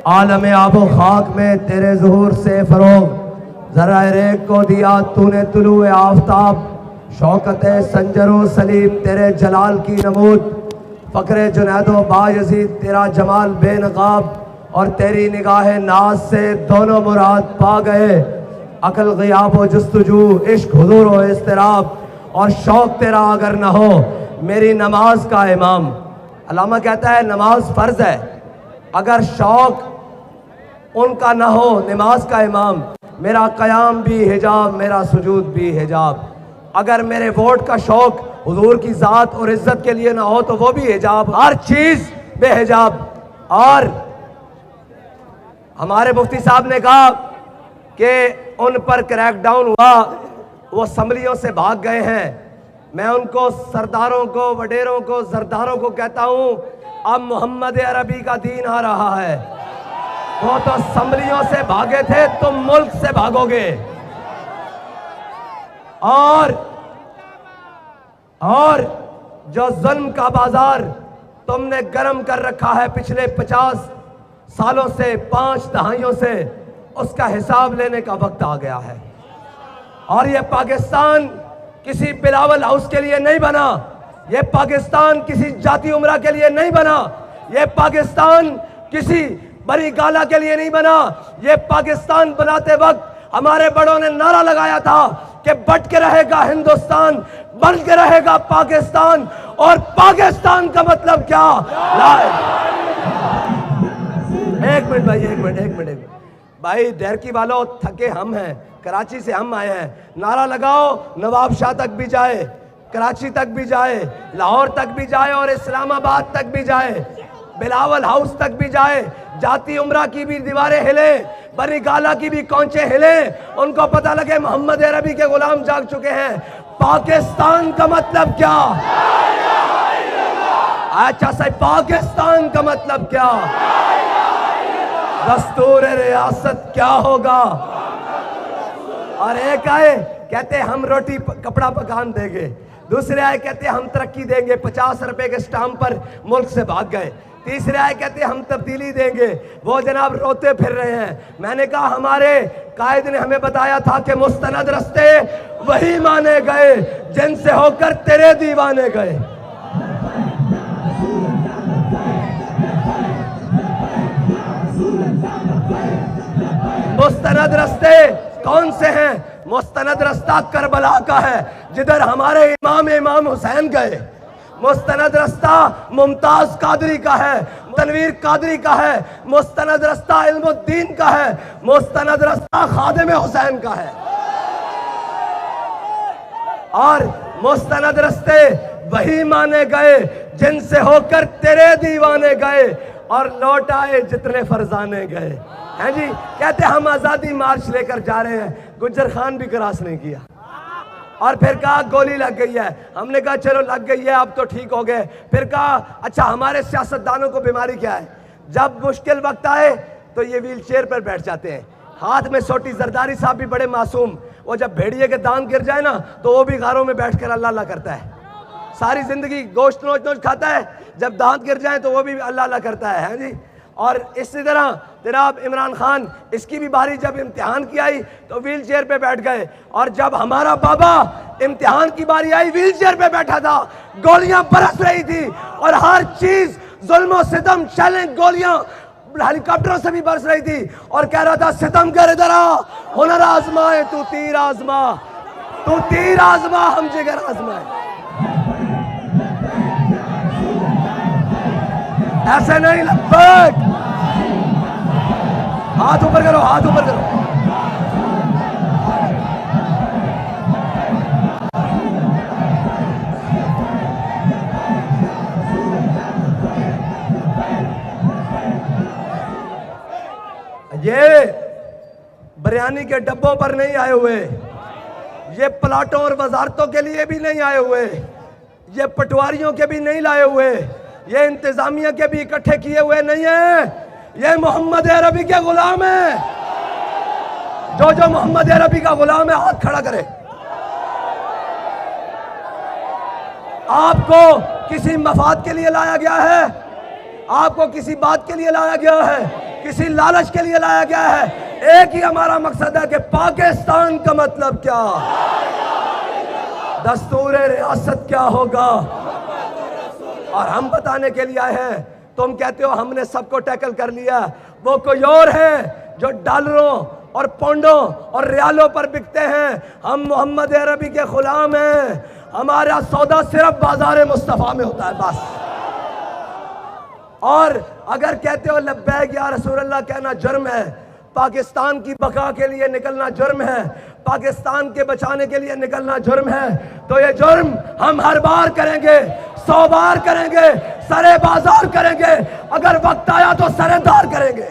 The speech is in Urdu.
عالم آب و خاک میں تیرے ظہور سے فروغ، ذرہ ریگ کو دیا تو نے طلوع آفتاب، شوکت سنجر و سلیم تیرے جلال کی نمود، فخر جنید و بایزید تیرا جمال بے نقاب، اور تیری نگاہ ناز سے دونوں مراد پا گئے، عقل غیاب و جستجو، عشق حضور و اضطراب، اور شوق تیرا اگر نہ ہو میری نماز کا امام۔ علامہ کہتا ہے نماز فرض ہے، اگر شوق ان کا نہ ہو نماز کا امام، میرا قیام بھی حجاب میرا سجود بھی حجاب، اگر میرے ووٹ کا شوق حضور کی ذات اور عزت کے لیے نہ ہو تو وہ بھی حجاب، ہر چیز بے حجاب۔ اور ہمارے مفتی صاحب نے کہا کہ ان پر کریک ڈاؤن ہوا، وہ اسمبلیوں سے بھاگ گئے ہیں، میں ان کو سرداروں کو، وڈیروں کو، زرداروں کو کہتا ہوں اب محمد عربی کا دین آ رہا ہے، وہ تو اسمبلیوں سے بھاگے تھے، تم ملک سے بھاگو گے۔ اور جو ظلم کا بازار تم نے گرم کر رکھا ہے پچھلے 50 سالوں سے، 5 دہائیوں سے، اس کا حساب لینے کا وقت آ گیا ہے۔ اور یہ پاکستان کسی بلاول ہاؤس کے لیے نہیں بنا، یہ پاکستان کسی جاتی عمرہ کے لیے نہیں بنا، یہ پاکستان کسی بڑی گالا کے لیے نہیں بنا، یہ پاکستان بناتے وقت ہمارے بڑوں نے نعرہ لگایا تھا کہ بٹ کے رہے گا ہندوستان، بن کے رہے گا پاکستان، اور پاکستان کا مطلب کیا؟ ایک منٹ بھائی، ڈیرکی والوں تھکے ہم ہیں، کراچی سے ہم آئے ہیں، نعرہ لگاؤ نواب شاہ تک بھی جائے، کراچی تک بھی جائے، لاہور تک بھی جائے، اور اسلام آباد تک بھی جائے، بلاول ہاؤس تک بھی جائے، جاتی عمرہ کی بھی دیواریں ہلیں، بری گالا کی بھی کونچے ہلیں، ان کو پتہ لگے محمد عربی کے غلام جاگ چکے ہیں۔ پاکستان کا مطلب کیا؟ اچھا صاحب، پاکستان کا مطلب کیا؟ دستور ریاست کیا ہوگا؟ اور ایک آئے کہتے ہم روٹی کپڑا پکان دیں گے، دوسرے آئے کہتے ہم ترقی دیں گے، 50 روپے کے سٹامپ پر ملک سے بھاگ گئے، تیسرے آئے کہتے ہم تبدیلی دیں گے، وہ جناب روتے پھر رہے ہیں۔ میں نے کہا ہمارے قائد نے ہمیں بتایا تھا کہ مستند رستے وہی مانے گئے جن سے ہو کر تیرے دیوانے گئے۔ مستند رستے کون سے ہیں؟ مستند رستہ کربلا کا ہے جدھر ہمارے امام حسین گئے، مستند رستہ ممتاز قادری کا ہے، تنویر قادری کا ہے، مستند رستہ علم الدین کا ہے، مستند رستہ خادم حسین کا ہے۔ اور مستند رستے وہی مانے گئے جن سے ہو کر تیرے دیوانے گئے، اور لوٹ آئے جتنے فرزانے گئے۔ ہیں جی، کہتے ہم آزادی مارچ لے کر جا رہے ہیں، گجر خان بھی کراس نہیں کیا، اور پھر کہا گولی لگ گئی ہے، ہم نے کہا چلو لگ گئی ہے اب تو ٹھیک ہو گئے، پھر کہا اچھا ہمارے سیاستدانوں کو بیماری کیا ہے؟ جب مشکل وقت آئے تو یہ ویل چیئر پر بیٹھ جاتے ہیں، ہاتھ میں سوٹی۔ زرداری صاحب بھی بڑے معصوم، وہ جب بھیڑیے کے دانت گر جائے نا تو وہ بھی غاروں میں بیٹھ کر اللہ اللہ کرتا ہے، ساری زندگی گوشت نوچ نوچ کھاتا ہے، جب دانت گر جائیں تو وہ بھی اللہ اللہ کرتا ہے جی۔ اور اسی طرح جناب عمران خان، اس کی بھی باری جب امتحان کی آئی تو ویل چیئر پہ بیٹھ گئے، اور جب ہمارا بابا امتحان کی باری آئی ویل چیئر پہ بیٹھا تھا، گولیاں برس رہی تھی، اور ہر چیز ظلم و ستم، چیلنج، گولیاں ہیلی کاپٹروں سے بھی برس رہی تھی، اور کہہ رہا تھا ستم کر ادھر آ، ہنر آزمائے تو تیر آزما، تو تیر آزما ہم جگر آزمائے۔ ایسے نہیں لبیک، ہاتھ اوپر کرو، ہاتھ اوپر کرو۔ یہ بریانی کے ڈبوں پر نہیں آئے ہوئے، یہ پلاٹوں اور وزارتوں کے لیے بھی نہیں آئے ہوئے، یہ پٹواریوں کے بھی نہیں لائے ہوئے، یہ انتظامیہ کے بھی اکٹھے کیے ہوئے نہیں ہیں، یہ محمد عربی کے غلام ہیں۔ جو محمد عربی کا غلام ہے ہاتھ کھڑا کرے۔ آپ کو کسی مفاد کے لیے لایا گیا ہے؟ آپ کو کسی بات کے لیے لایا گیا ہے، کسی لالچ کے لیے لایا گیا ہے۔ ایک ہی ہمارا مقصد ہے کہ پاکستان کا مطلب کیا، دستور ریاست کیا ہوگا، اور ہم بتانے کے لیے آئے ہیں۔ تم کہتے ہو ہم نے سب کو ٹیکل کر لیا، وہ کوئی اور ہے جو ڈالروں اور پونڈوں اور ریالوں پر بکتے ہیں۔ ہم محمد عربی کے غلام ہیں، ہمارا سودا صرف بازار مصطفیٰ میں ہوتا ہے بس۔ اور اگر کہتے ہو لبیک یا رسول اللہ کہنا جرم ہے، پاکستان کی بقا کے لیے نکلنا جرم ہے، پاکستان کے بچانے کے لیے نکلنا جرم ہے، تو یہ جرم ہم ہر بار کریں گے، 100 بار کریں گے، سرے بازار کریں گے، اگر وقت آیا تو سرے دار کریں گے۔